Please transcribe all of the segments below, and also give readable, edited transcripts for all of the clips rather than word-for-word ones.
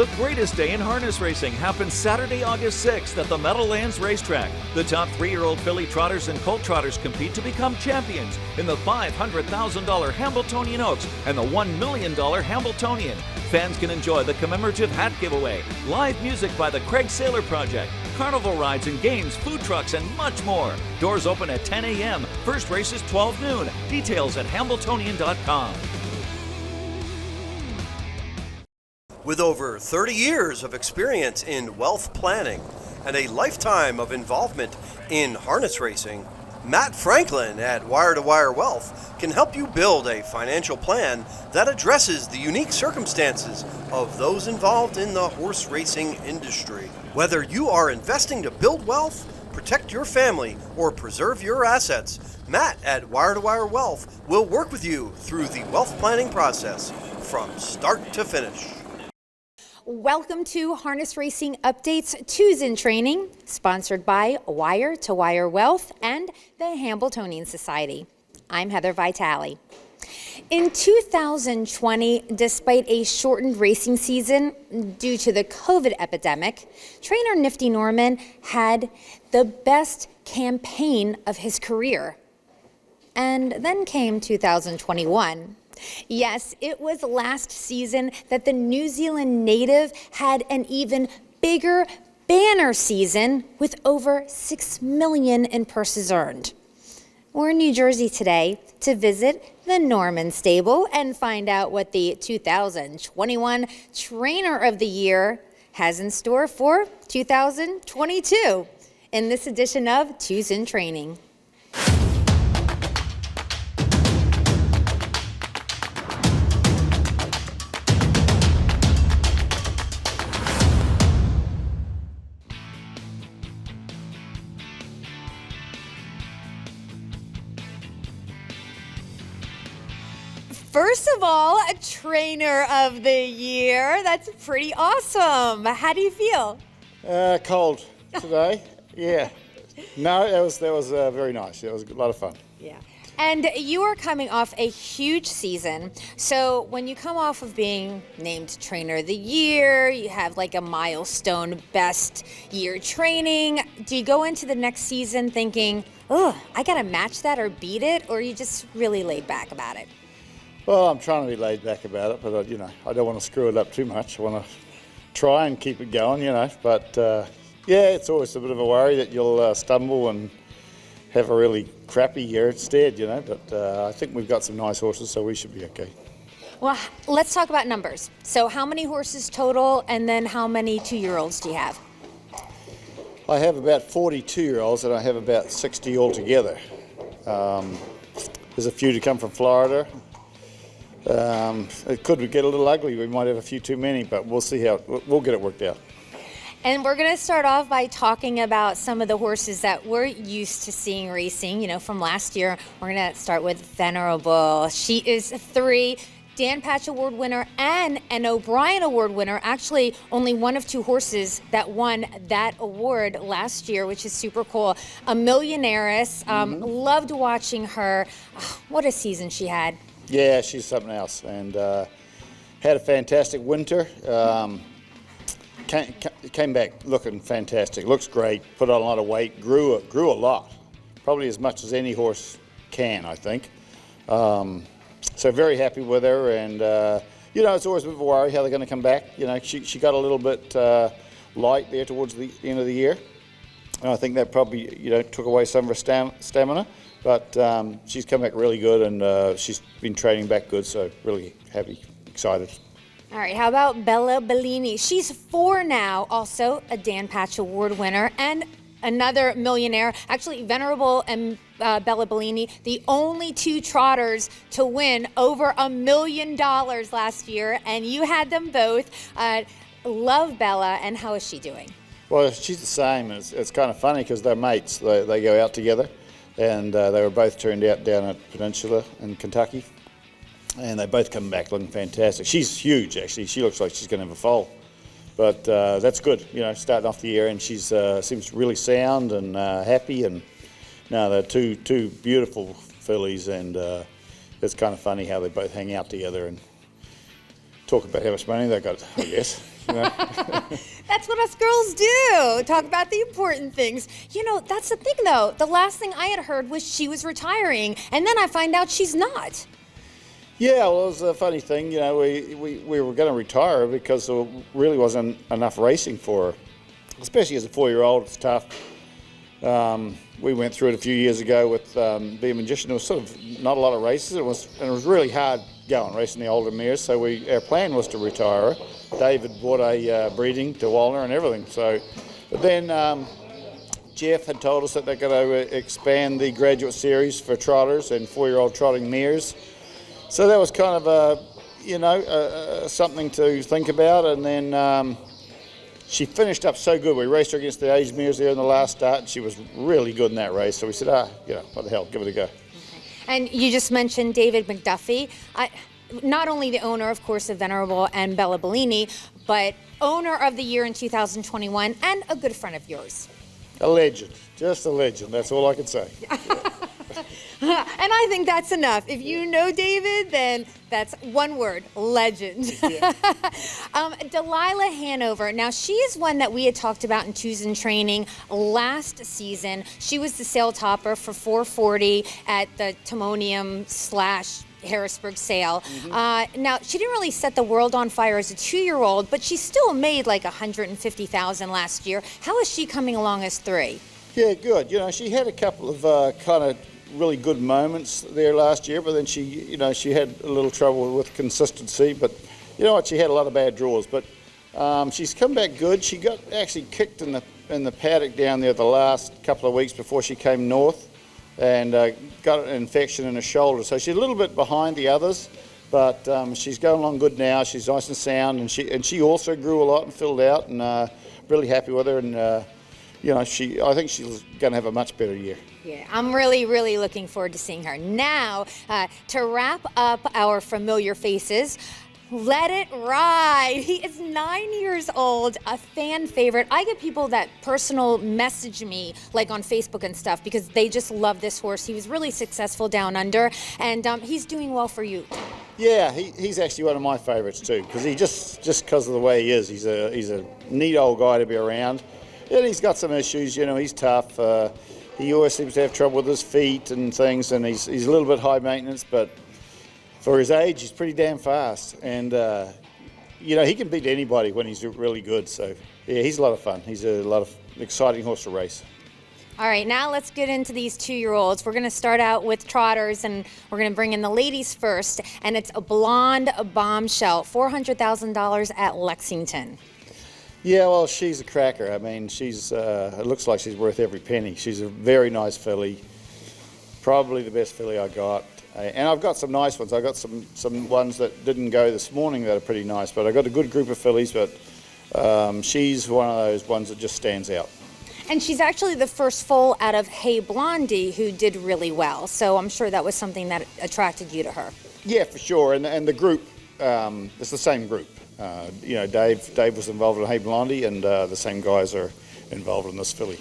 The greatest day in harness racing happens Saturday, August 6th at the Meadowlands Racetrack. The top 3-year-old filly trotters and colt trotters compete to become champions in the $500,000 Hamiltonian Oaks and the $1 million Hamiltonian. Fans can enjoy the commemorative hat giveaway, live music by the Craig Saylor Project, carnival rides and games, food trucks, and much more. Doors open at 10 a.m. First race is 12 noon. Details at Hamiltonian.com. With over 30 years of experience in wealth planning and a lifetime of involvement in harness racing, Matt Franklin at Wire to Wire Wealth can help you build a financial plan that addresses the unique circumstances of those involved in the horse racing industry. Whether you are investing to build wealth, protect your family, or preserve your assets, Matt at Wire to Wire Wealth will work with you through the wealth planning process from start to finish. Welcome to Harness Racing Updates Twos in Training, sponsored by Wire to Wire Wealth and the Hamiltonian Society. I'm Heather Vitale. In 2020, despite a shortened racing season due to the COVID epidemic, trainer Nifty Norman had the best campaign of his career. And then came 2021. Yes, it was last season that the New Zealand native had an even bigger banner season with over $6 million in purses earned. We're in New Jersey today to visit the Norman stable and find out what the 2021 Trainer of the Year has in store for 2022 in this edition of Twos in Training. First of all, a Trainer of the Year. That's pretty awesome. How do you feel? Cold today. Yeah. No, that was very nice. It was a lot of fun. Yeah. And you are coming off a huge season. So when you come off of being named Trainer of the Year, you have like a milestone best year training. Do you go into the next season thinking, oh, I got to match that or beat it? Or are you just really laid back about it? Well, I'm trying to be laid back about it, but I don't want to screw it up too much. I want to try and keep it going, But yeah, it's always a bit of a worry that you'll stumble and have a really crappy year instead, But I think we've got some nice horses, so we should be okay. Well, let's talk about numbers. So how many horses total, and then how many 2-year-olds do you have? I have about 40 2-year-olds, and I have about 60 altogether. There's a few to come from Florida. It could get a little ugly. We might have a few too many, but we'll see we'll get it worked out. And we're going to start off by talking about some of the horses that we're used to seeing racing, from last year. We're going to start with Venerable. She is 3 Dan Patch Award winner and an O'Brien Award winner. Actually, only one of 2 horses that won that award last year, which is super cool. A Millionaireess. Loved watching her. Oh, what a season she had. Yeah, she's something else, and had a fantastic winter. Came back looking fantastic. Looks great. Put on a lot of weight. Grew a lot. Probably as much as any horse can, I think. So very happy with her, and it's always a bit of a worry how they're going to come back. She got a little bit light there towards the end of the year, and I think that probably took away some of her stamina. But she's come back really good, and she's been training back good, so really happy, excited. All right, how about Bella Bellini? She's 4 now, also a Dan Patch Award winner, and another millionaire. Actually, Venerable and Bella Bellini, the only 2 trotters to win over $1 million last year, and you had them both. Love Bella, and how is she doing? Well, she's the same. It's kind of funny because they're mates. They go out together. And they were both turned out down at Peninsula in Kentucky, and they both come back looking fantastic. She's huge, actually. She looks like she's going to have a foal, but that's good. Starting off the year, and she's seems really sound and happy. And now they're two beautiful fillies, and it's kind of funny how they both hang out together and talk about how much money they got, I guess. You know? That's what us girls do. Talk about the important things. You know, that's the thing, though. The last thing I had heard was she was retiring, and then I find out she's not. Yeah, well, it was a funny thing. You know, we were going to retire because there really wasn't enough racing for her. Especially as a 4-year-old, it's tough. We went through it a few years ago with being a magician. There was sort of not a lot of races. It was really hard going racing the older mares. So our plan was to retire her. David bought a breeding to Walner and everything. But then Jeff had told us that they're going to expand the graduate series for trotters and 4-year-old trotting mares. So that was kind of something to think about. And then she finished up so good. We raced her against the age mares there in the last start, and she was really good in that race. So we said, what the hell, give it a go. Okay. And you just mentioned David McDuffie, not only the owner, of course, of Venerable and Bella Bellini, but owner of the year in 2021 and a good friend of yours. A legend, just a legend. That's all I can say. And I think that's enough. If you know David, then that's one word, legend. Yeah. Delilah Hanover. Now, she is one that we had talked about in Twos in Training last season. She was the sale topper for 440 at the Timonium / Harrisburg sale. Mm-hmm. Now, she didn't really set the world on fire as a 2-year-old, but she still made like $150,000 last year. How is she coming along as 3? Yeah, good. You know, she had a couple of kind of really good moments there last year, but then she had a little trouble with consistency. But you know what? She had a lot of bad draws, but she's come back good. She got actually kicked in the paddock down there the last couple of weeks before she came north, and got an infection in her shoulder. So she's a little bit behind the others, but she's going along good now. She's nice and sound, and she also grew a lot and filled out, and really happy with her. And I think she's going to have a much better year. Yeah, I'm really, really looking forward to seeing her. Now, to wrap up our familiar faces, Let It Ride. He is 9 years old, a fan favorite. I get people that personal message me, like on Facebook and stuff, because they just love this horse. He was really successful down under, and he's doing well for you. Yeah, he's actually one of my favorites too, because he just because of the way he is. He's a neat old guy to be around. And he's got some issues, he's tough. He always seems to have trouble with his feet and things, and he's a little bit high maintenance, but for his age, he's pretty damn fast. And, he can beat anybody when he's really good. So, yeah, he's a lot of fun. He's a lot of exciting horse to race. All right, now let's get into these 2-year-olds. We're going to start out with trotters, and we're going to bring in the ladies first. And it's a blonde bombshell, $400,000 at Lexington. Yeah, well, she's a cracker. I mean, it looks like she's worth every penny. She's a very nice filly, probably the best filly I got. And I've got some nice ones. I got some ones that didn't go this morning that are pretty nice, but I got a good group of fillies, but she's one of those ones that just stands out. And she's actually the first foal out of Hey Blondie who did really well, so I'm sure that was something that attracted you to her. Yeah, for sure, and the group, it's the same group. Dave was involved in Hey Blondie, and the same guys are involved in this filly.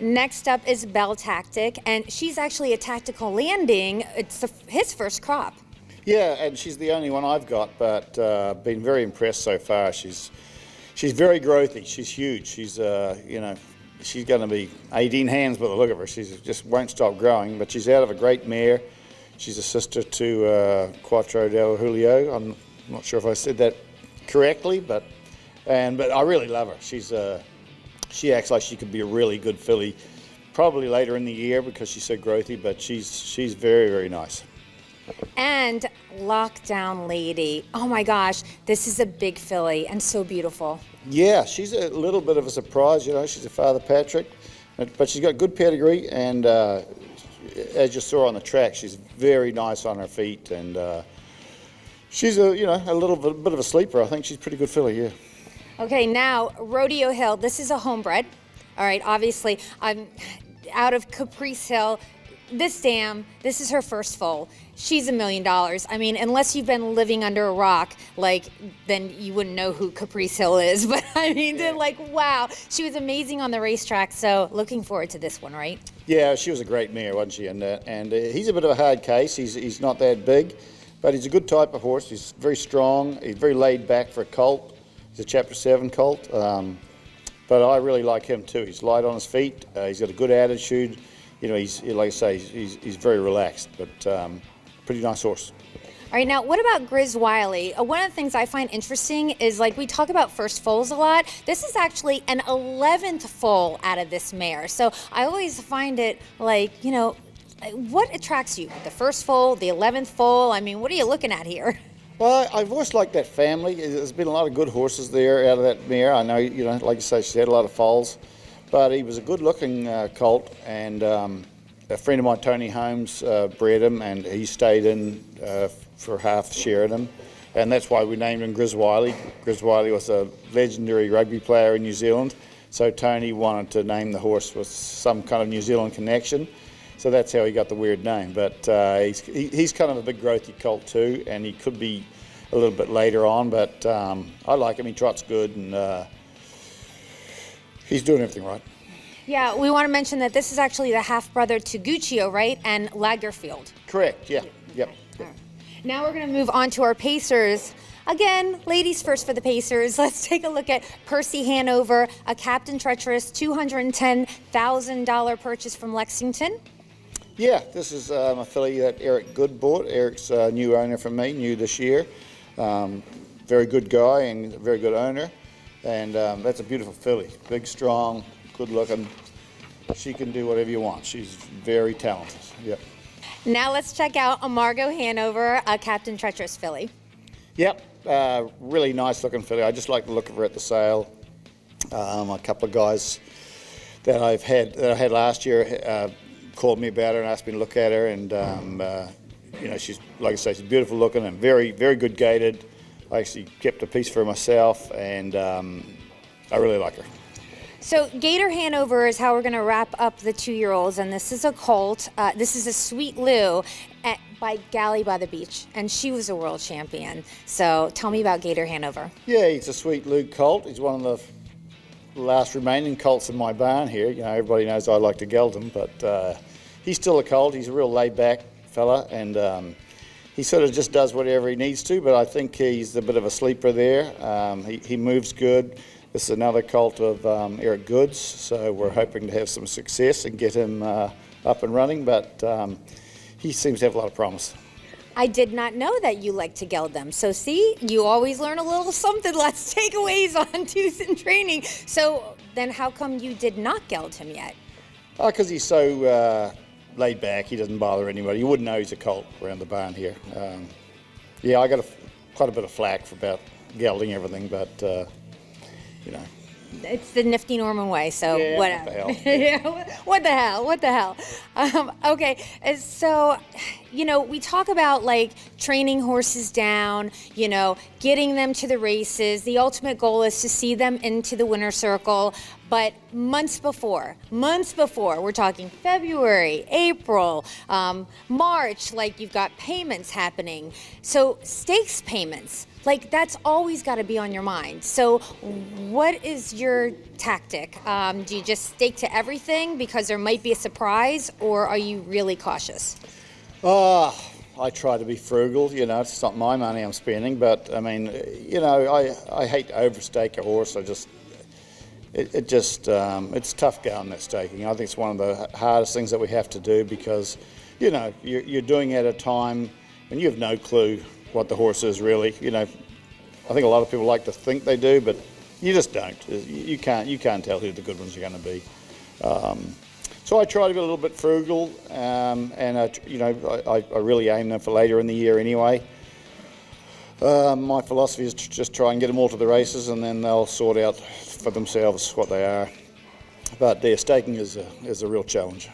Next up is Bell Tactic, and she's actually a tactical landing. It's his first crop. Yeah, and she's the only one I've got, but been very impressed so far. She's very growthy. She's huge. She's she's going to be 18 hands by the look of her. She just won't stop growing, but she's out of a great mare. She's a sister to Quattro del Julio. I'm not sure if I said that correctly, but I really love her. She acts like she could be a really good filly, probably later in the year because she's so growthy, but she's very, very nice. And Lockdown Lady. Oh my gosh, this is a big filly and so beautiful. Yeah, she's a little bit of a surprise, she's a Father Patrick, but she's got good pedigree, and as you saw on the track, she's very nice on her feet, and she's a little bit of a sleeper. I think she's a pretty good filly, yeah. Okay, now Rodeo Hill. This is a homebred. All right, obviously, I'm out of Caprice Hill. This is her first foal. She's $1 million. I mean, unless you've been living under a rock, then you wouldn't know who Caprice Hill is. But I mean, wow. She was amazing on the racetrack, so looking forward to this one, right? Yeah, she was a great mare, wasn't she? And he's a bit of a hard case. He's not that big, But he's a good type of horse. He's very strong. He's very laid back for a colt. He's a Chapter 7 colt. But I really like him too. He's light on his feet. He's got a good attitude. You know, he's like I say, he's very relaxed. But pretty nice horse. All right, now what about Grizz Wiley? One of the things I find interesting is, like, we talk about first foals a lot. This is actually an 11th foal out of this mare. So I always find it like, you know, what attracts you? The first foal, the 11th foal? I mean, what are you looking at here? Well, I've always liked that family. There's been a lot of good horses there out of that mare. I know, you know, like you say, she had a lot of foals. But he was a good-looking colt, and a friend of mine, Tony Holmes, bred him, and he stayed in for half Sheridan, and that's why we named him Grizz Wiley. Grizz Wiley was a legendary rugby player in New Zealand, so Tony wanted to name the horse with some kind of New Zealand connection, so that's how he got the weird name. But he's kind of a big growthy colt too, and he could be a little bit later on, but I like him. He trots good, and he's doing everything right. Yeah, we want to mention that this is actually the half-brother to Guccio, right, and Lagerfield. Correct, yeah, yep. All right. Now we're going to move on to our Pacers. Again, ladies first for the Pacers. Let's take a look at Percy Hanover, a Captain Treacherous $210,000 purchase from Lexington. Yeah, this is a filly that Eric Good bought. Eric's a new owner for me, new this year. Very good guy and very good owner. And that's a beautiful filly. Big, strong, good looking. She can do whatever you want. She's very talented. Yep. Now let's check out a Margot Hanover, a Captain Treacherous filly. Yep, really nice looking filly. I just like the look of her at the sale. A couple of guys that I had last year called me about her and asked me to look at her, and you know, she's, like I say, she's beautiful looking and very, very good gaited. I actually kept a piece for myself, and I really like her. So Gator Hanover is how we're going to wrap up the 2-year-olds, and this is a colt. This is a Sweet Lou by Galley by the Beach, and she was a world champion. So tell me about Gator Hanover. Yeah, he's a Sweet Lou colt. He's one of the last remaining colts in my barn here. You know, everybody knows I like to geld him, but he's still a colt. He's a real laid-back fella, and he sort of just does whatever he needs to, but I think he's a bit of a sleeper there. He moves good. This is another colt of Eric Good's, so we're hoping to have some success and get him up and running, but he seems to have a lot of promise. I did not know that you like to geld them. So see, you always learn a little something. Let's takeaways on Tucson training. So then how come you did not geld him yet? Oh, because he's so laid back. He doesn't bother anybody. You wouldn't know he's a colt around the barn here. Yeah, I got quite a bit of flack for about gelding everything, but you know. It's the Nifty Norman way, so yeah, whatever. What the hell? What the hell? Okay, so, you know, we talk about, like, training horses down, you know, getting them to the races. The ultimate goal is to see them into the winner's circle. But months before, we're talking February, April, March, like, you've got payments happening. So stakes payments, like, that's always got to be on your mind. So what is your tactic? Do you just stake to everything because there might be a surprise, or are you really cautious? I try to be frugal. You know, it's not my money I'm spending, but I mean, you know, I hate to overstake a horse. It's tough going, that staking. I think it's one of the hardest things that we have to do because, you know, you're doing it at a time and you have no clue what the horse is really. You know, I think a lot of people like to think they do, but you just don't. You can't tell who the good ones are going to be. So I try to be a little bit frugal, and you know, I really aim them for later in the year anyway. My philosophy is to just try and get them all to the races, and then they'll sort out for themselves what they are. But their staking is a real challenge.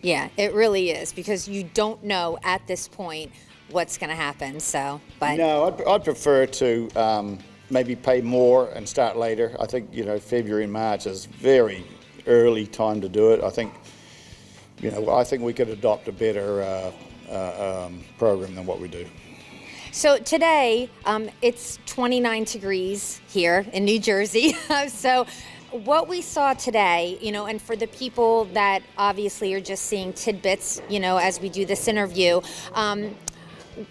Yeah, it really is, because you don't know at this point what's going to happen. So, but no, I'd prefer to maybe pay more and start later. I think, you know, February and March is very early time to do it. I think we could adopt a better program than what we do. So today, it's 29 degrees here in New Jersey. So what we saw today, you know, and for the people that obviously are just seeing tidbits, you know, as we do this interview,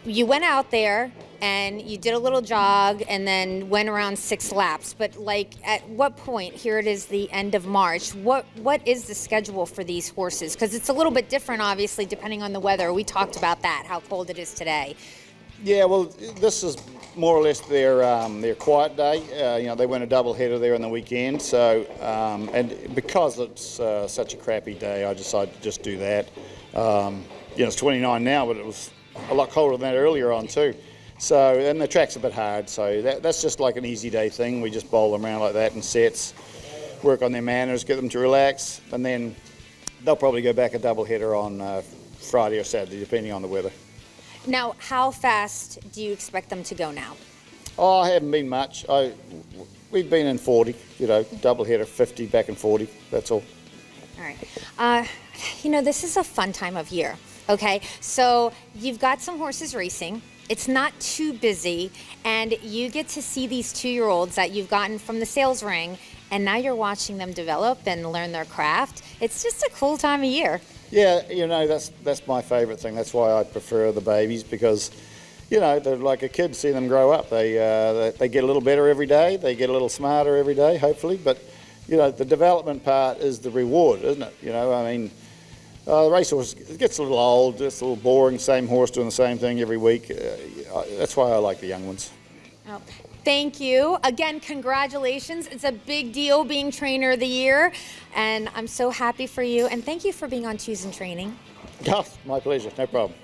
you went out there and you did a little jog and then went around 6 laps. But like, at what point, here it is the end of March, what is the schedule for these horses? Because it's a little bit different, obviously, depending on the weather. We talked about that, how cold it is today. Yeah, well, this is more or less their quiet day. You know, they went a double header there on the weekend. So, and because it's such a crappy day, I decided to just do that. You know, it's 29 now, but it was a lot colder than that earlier on too. So, and the track's a bit hard, so that's just like an easy day thing. We just bowl them around like that in sets, work on their manners, get them to relax, and then they'll probably go back a double header on Friday or Saturday, depending on the weather. Now, how fast do you expect them to go now? Oh, I haven't been much. We've been in 40, you know, double header, 50, back in 40, that's all. All right. You know, this is a fun time of year, okay? So you've got some horses racing. It's not too busy, and you get to see these 2-year-olds that you've gotten from the sales ring, and now you're watching them develop and learn their craft. It's just a cool time of year. Yeah, you know, that's my favourite thing. That's why I prefer the babies, because, you know, they're like a kid, see them grow up. They get a little better every day. They get a little smarter every day, hopefully. But, you know, the development part is the reward, isn't it? You know, I mean, the racehorse, it gets a little old, it's a little boring, same horse doing the same thing every week. That's why I like the young ones. Oh, thank you. Again, congratulations. It's a big deal being Trainer of the Year, and I'm so happy for you. And thank you for being on Twos in Training. Oh, my pleasure, no problem.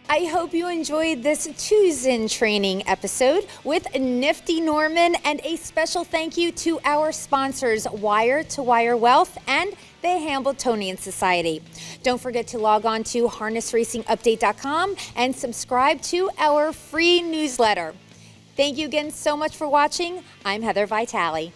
I hope you enjoyed this Twos in Training episode with Nifty Norman, and a special thank you to our sponsors, Wire to Wire Wealth and the Hamiltonian Society. Don't forget to log on to harnessracingupdate.com and subscribe to our free newsletter. Thank you again so much for watching. I'm Heather Vitale.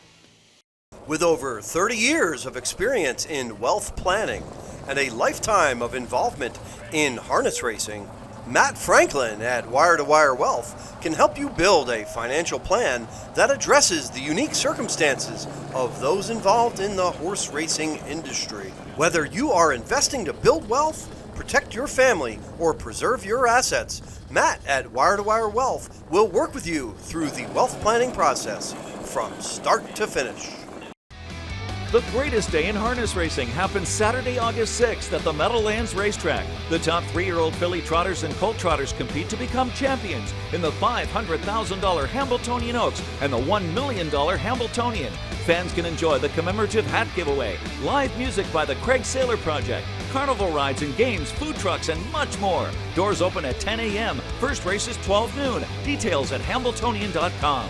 With over 30 years of experience in wealth planning and a lifetime of involvement in harness racing, Matt Franklin at Wire to Wire Wealth can help you build a financial plan that addresses the unique circumstances of those involved in the horse racing industry. Whether you are investing to build wealth, protect your family, or preserve your assets, Matt at Wire to Wire Wealth will work with you through the wealth planning process from start to finish. The greatest day in harness racing happens Saturday, August 6th at the Meadowlands Racetrack. The top 3-year-old filly trotters and colt trotters compete to become champions in the $500,000 Hamiltonian Oaks and the $1 million Hamiltonian. Fans can enjoy the commemorative hat giveaway, live music by the Craig Saylor Project, carnival rides and games, food trucks, and much more. Doors open at 10 a.m. First race is 12 noon. Details at Hamiltonian.com.